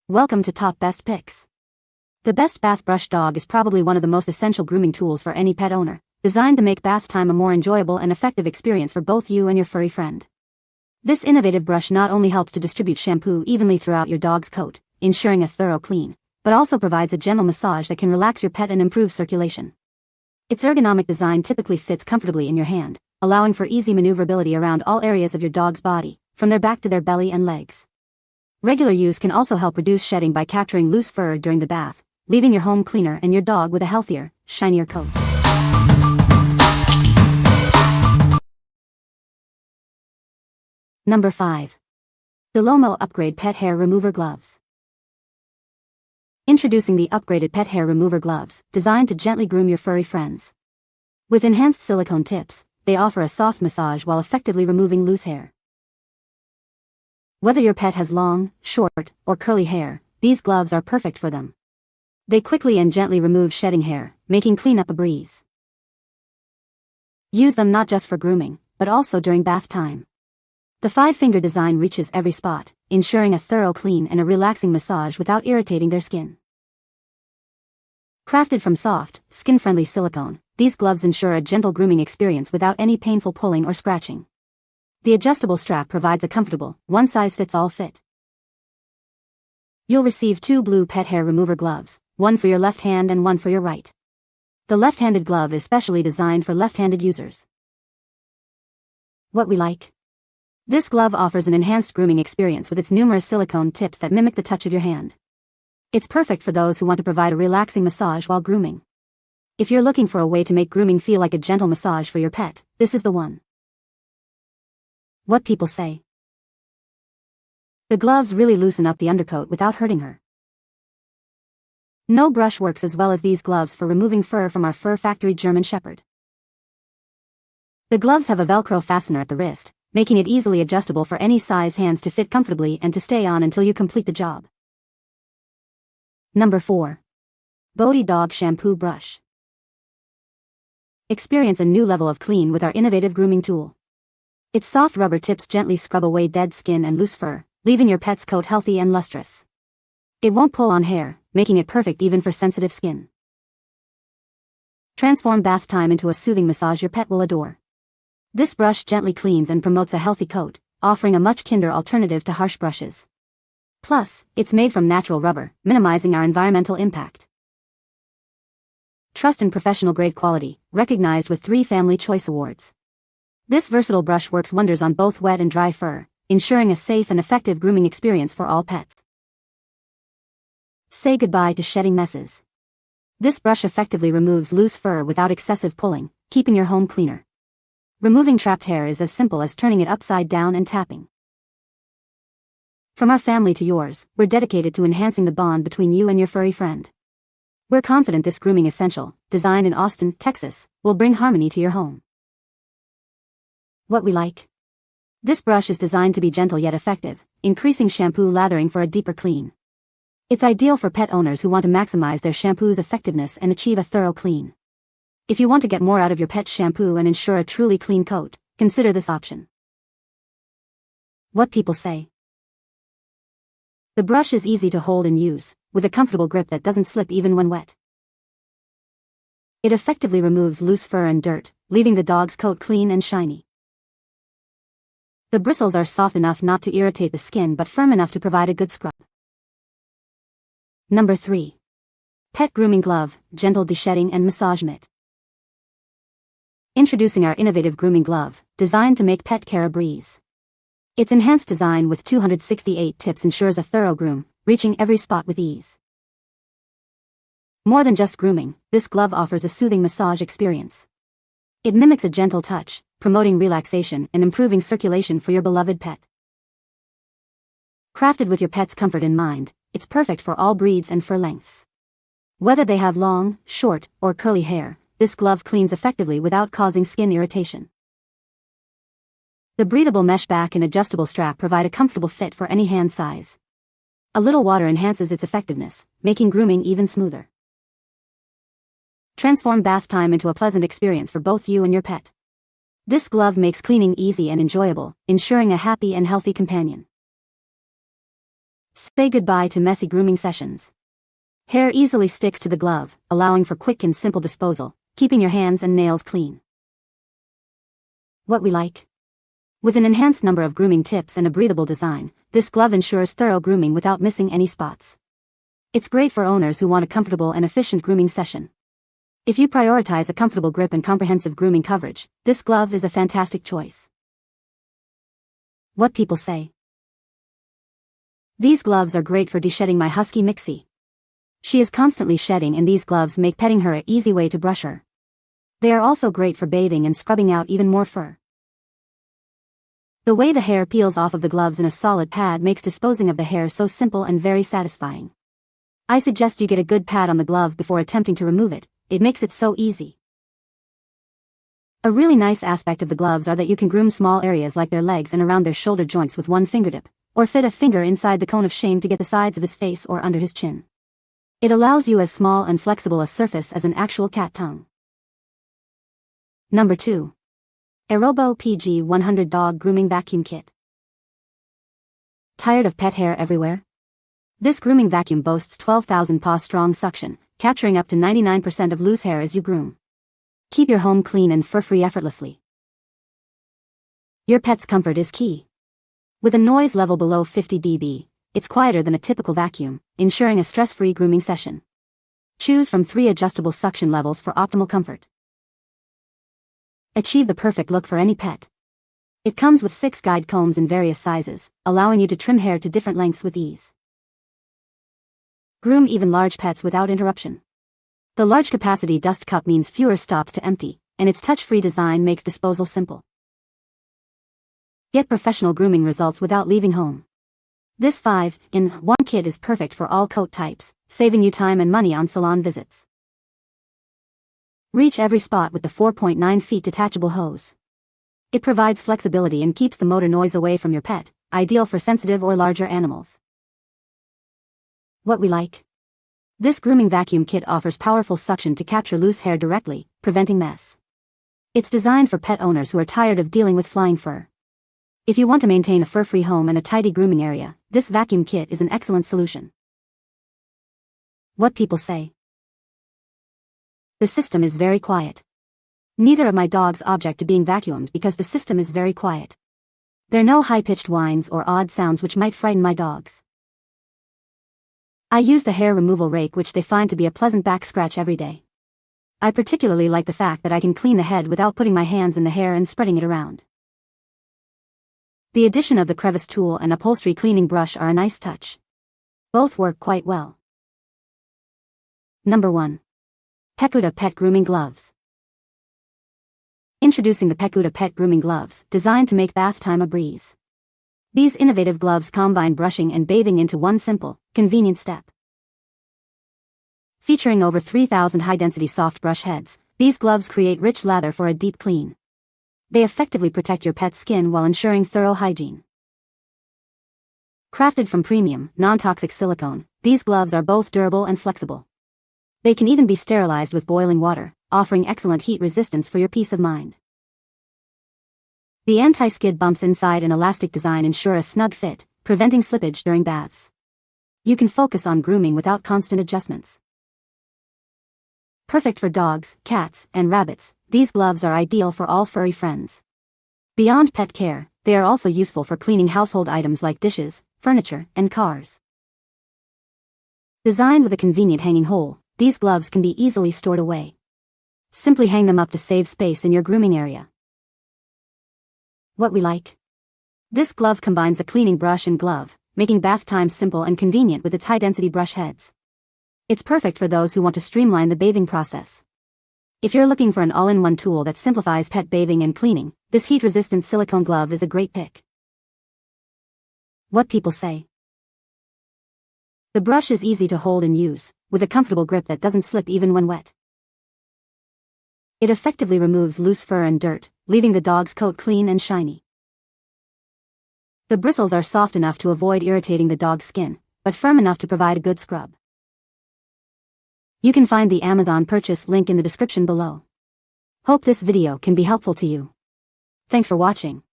Welcome to Top Best Picks. The Best Bath Brush Dog is probably one of the most essential grooming tools for any pet owner, designed to make bath time a more enjoyable and effective experience for both you and your furry friend. This innovative brush not only helps to distribute shampoo evenly throughout your dog's coat, ensuring a thorough clean, but also provides a gentle massage that can relax your pet and improve circulation. Its ergonomic design typically fits comfortably in your hand, allowing for easy maneuverability around all areas of your dog's body, from their back to their belly and legs. Regular use can also help reduce shedding by capturing loose fur during the bath, leaving your home cleaner and your dog with a healthier, shinier coat. Number 5. DELOMO Upgrade Pet Hair Remover Gloves. Introducing the upgraded pet hair remover gloves, designed to gently groom your furry friends. With enhanced silicone tips, they offer a soft massage while effectively removing loose hair. Whether your pet has long, short, or curly hair, these gloves are perfect for them. They quickly and gently remove shedding hair, making cleanup a breeze. Use them not just for grooming, but also during bath time. The 5-finger design reaches every spot, ensuring a thorough clean and a relaxing massage without irritating their skin. Crafted from soft, skin-friendly silicone, these gloves ensure a gentle grooming experience without any painful pulling or scratching. The adjustable strap provides a comfortable, one-size-fits-all fit. You'll receive 2 blue pet hair remover gloves, one for your left hand and one for your right. The left-handed glove is specially designed for left-handed users. What we like? This glove offers an enhanced grooming experience with its numerous silicone tips that mimic the touch of your hand. It's perfect for those who want to provide a relaxing massage while grooming. If you're looking for a way to make grooming feel like a gentle massage for your pet, this is the one. What people say. The gloves really loosen up the undercoat without hurting her. No brush works as well as these gloves for removing fur from our fur factory German Shepherd. The gloves have a Velcro fastener at the wrist, making it easily adjustable for any size hands to fit comfortably and to stay on until you complete the job. Number 4. Bodhi Dog Shampoo Brush. Experience a new level of clean with our innovative grooming tool. Its soft rubber tips gently scrub away dead skin and loose fur, leaving your pet's coat healthy and lustrous. It won't pull on hair, making it perfect even for sensitive skin. Transform bath time into a soothing massage your pet will adore. This brush gently cleans and promotes a healthy coat, offering a much kinder alternative to harsh brushes. Plus, it's made from natural rubber, minimizing our environmental impact. Trust and professional-grade quality, recognized with 3 Family Choice Awards. This versatile brush works wonders on both wet and dry fur, ensuring a safe and effective grooming experience for all pets. Say goodbye to shedding messes. This brush effectively removes loose fur without excessive pulling, keeping your home cleaner. Removing trapped hair is as simple as turning it upside down and tapping. From our family to yours, we're dedicated to enhancing the bond between you and your furry friend. We're confident this grooming essential, designed in Austin, Texas, will bring harmony to your home. What we like? This brush is designed to be gentle yet effective, increasing shampoo lathering for a deeper clean. It's ideal for pet owners who want to maximize their shampoo's effectiveness and achieve a thorough clean. If you want to get more out of your pet's shampoo and ensure a truly clean coat, consider this option. What people say. The brush is easy to hold and use, with a comfortable grip that doesn't slip even when wet. It effectively removes loose fur and dirt, leaving the dog's coat clean and shiny. The bristles are soft enough not to irritate the skin but firm enough to provide a good scrub. Number 3. Pet Grooming Glove, Gentle Deshedding and Massage Mitt. Introducing our innovative grooming glove, designed to make pet care a breeze. Its enhanced design with 268 tips ensures a thorough groom, reaching every spot with ease. More than just grooming, this glove offers a soothing massage experience. It mimics a gentle touch, promoting relaxation and improving circulation for your beloved pet. Crafted with your pet's comfort in mind, it's perfect for all breeds and fur lengths. Whether they have long, short, or curly hair, this glove cleans effectively without causing skin irritation. The breathable mesh back and adjustable strap provide a comfortable fit for any hand size. A little water enhances its effectiveness, making grooming even smoother. Transform bath time into a pleasant experience for both you and your pet. This glove makes cleaning easy and enjoyable, ensuring a happy and healthy companion. Say goodbye to messy grooming sessions. Hair easily sticks to the glove, allowing for quick and simple disposal, keeping your hands and nails clean. What we like. With an enhanced number of grooming tips and a breathable design, this glove ensures thorough grooming without missing any spots. It's great for owners who want a comfortable and efficient grooming session. If you prioritize a comfortable grip and comprehensive grooming coverage, this glove is a fantastic choice. What people say. These gloves are great for deshedding my husky Mixie. She is constantly shedding and these gloves make petting her an easy way to brush her. They are also great for bathing and scrubbing out even more fur. The way the hair peels off of the gloves in a solid pad makes disposing of the hair so simple and very satisfying. I suggest you get a good pad on the glove before attempting to remove it. It makes it so easy. A really nice aspect of the gloves are that you can groom small areas like their legs and around their shoulder joints with one fingertip, or fit a finger inside the cone of shame to get the sides of his face or under his chin. It allows you as small and flexible a surface as an actual cat tongue. Number 2. AIRROBO PG 100 Dog Grooming Vacuum Kit. Tired of pet hair everywhere? This grooming vacuum boasts 12,000 paw strong suction, capturing up to 99% of loose hair as you groom. Keep your home clean and fur-free effortlessly. Your pet's comfort is key. With a noise level below 50 dB, it's quieter than a typical vacuum, ensuring a stress-free grooming session. Choose from 3 adjustable suction levels for optimal comfort. Achieve the perfect look for any pet. It comes with 6 guide combs in various sizes, allowing you to trim hair to different lengths with ease. Groom even large pets without interruption. The large capacity dust cup means fewer stops to empty, and its touch-free design makes disposal simple. Get professional grooming results without leaving home. This 5-in-1 kit is perfect for all coat types, saving you time and money on salon visits. Reach every spot with the 4.9 feet detachable hose. It provides flexibility and keeps the motor noise away from your pet, ideal for sensitive or larger animals. What we like. This grooming vacuum kit offers powerful suction to capture loose hair directly, preventing mess. It's designed for pet owners who are tired of dealing with flying fur. If you want to maintain a fur-free home and a tidy grooming area, this vacuum kit is an excellent solution. What people say. The system is very quiet. Neither of my dogs object to being vacuumed because the system is very quiet. There are no high-pitched whines or odd sounds which might frighten my dogs. I use the hair removal rake which they find to be a pleasant back scratch every day. I particularly like the fact that I can clean the head without putting my hands in the hair and spreading it around. The addition of the crevice tool and upholstery cleaning brush are a nice touch. Both work quite well. Number 1. Pecute Pet Grooming Gloves. Introducing the Pecute Pet Grooming Gloves, designed to make bath time a breeze. These innovative gloves combine brushing and bathing into one simple, convenient step. Featuring over 3,000 high-density soft brush heads, these gloves create rich lather for a deep clean. They effectively protect your pet's skin while ensuring thorough hygiene. Crafted from premium, non-toxic silicone, these gloves are both durable and flexible. They can even be sterilized with boiling water, offering excellent heat resistance for your peace of mind. The anti-skid bumps inside an elastic design ensure a snug fit, preventing slippage during baths. You can focus on grooming without constant adjustments. Perfect for dogs, cats, and rabbits, these gloves are ideal for all furry friends. Beyond pet care, they are also useful for cleaning household items like dishes, furniture, and cars. Designed with a convenient hanging hole, these gloves can be easily stored away. Simply hang them up to save space in your grooming area. What we like. This glove combines a cleaning brush and glove, making bath time simple and convenient with its high-density brush heads. It's perfect for those who want to streamline the bathing process. If you're looking for an all-in-one tool that simplifies pet bathing and cleaning, this heat-resistant silicone glove is a great pick. What people say. The brush is easy to hold and use, with a comfortable grip that doesn't slip even when wet. It effectively removes loose fur and dirt, leaving the dog's coat clean and shiny. The bristles are soft enough to avoid irritating the dog's skin, but firm enough to provide a good scrub. You can find the Amazon purchase link in the description below. Hope this video can be helpful to you. Thanks for watching.